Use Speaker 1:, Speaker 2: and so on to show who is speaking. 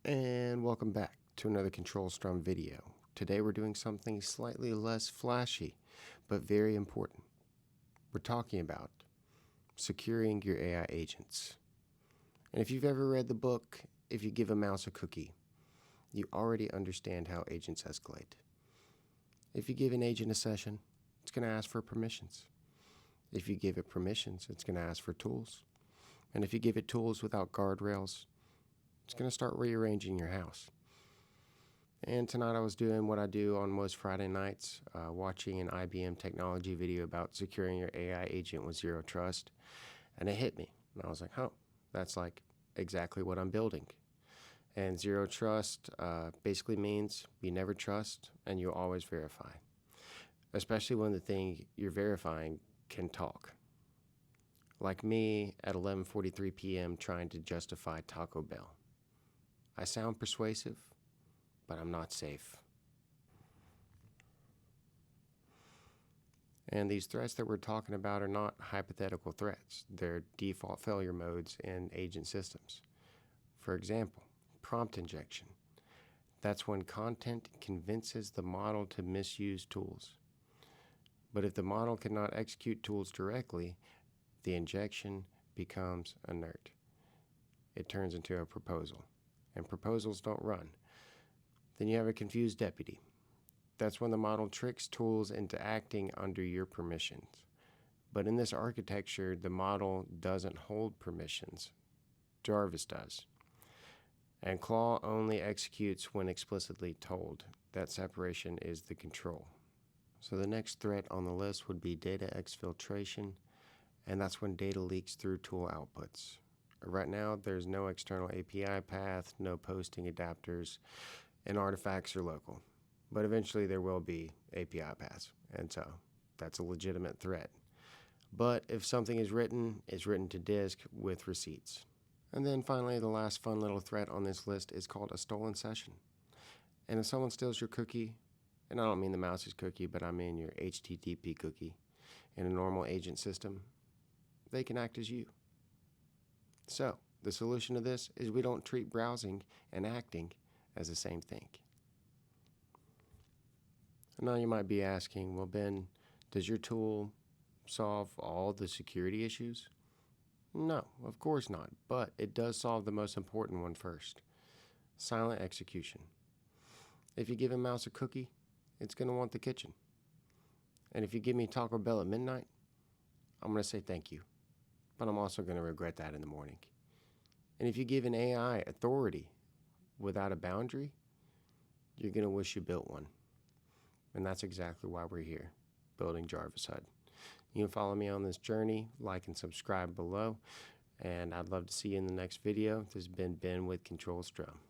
Speaker 1: And welcome back to another Control Strum video. Today we're doing something slightly less flashy, but very important. We're talking about securing your AI agents. And if you've ever read the book, If You Give a Mouse a Cookie, you already understand how agents escalate. If you give an agent a session, it's going to ask for permissions. If you give it permissions, it's going to ask for tools. And if you give it tools without guardrails, it's going to start rearranging your house. And tonight I was doing what I do on most Friday nights, watching an IBM technology video about securing your AI agent with Zero Trust. And it hit me. And I was like, oh, that's like exactly what I'm building. And Zero Trust basically means you never trust and you always verify, especially when the thing you're verifying can talk. Like me at 11:43 p.m. trying to justify Taco Bell. I sound persuasive, but I'm not safe. And these threats that we're talking about are not hypothetical threats. They're default failure modes in agent systems. For example, prompt injection. That's when content convinces the model to misuse tools. But if the model cannot execute tools directly, the injection becomes inert. It turns into a proposal. And proposals don't run. Then you have a confused deputy. That's when the model tricks tools into acting under your permissions. But in this architecture, the model doesn't hold permissions. Jarvis does. And Claw only executes when explicitly told. That separation is the control. So the next threat on the list would be data exfiltration, and that's when data leaks through tool outputs. Right now, there's no external API path, no posting adapters, and artifacts are local. But eventually there will be API paths, and so that's a legitimate threat. But if something is written, it's written to disk with receipts. And then finally, the last fun little threat on this list is called a stolen session. And if someone steals your cookie, and I don't mean the mouse's cookie, but I mean your HTTP cookie, in a normal agent system, they can act as you. So, the solution to this is we don't treat browsing and acting as the same thing. Now you might be asking, well, Ben, does your tool solve all the security issues? No, of course not, but it does solve the most important one first. Silent execution. If you give a mouse a cookie, it's going to want the kitchen. And if you give me Taco Bell at midnight, I'm going to say thank you. But I'm also going to regret that in the morning. And if you give an AI authority without a boundary, you're going to wish you built one. And that's exactly why we're here, building Jarvis HUD. You can follow me on this journey, like and subscribe below, and I'd love to see you in the next video. This has been Ben with Control Strum.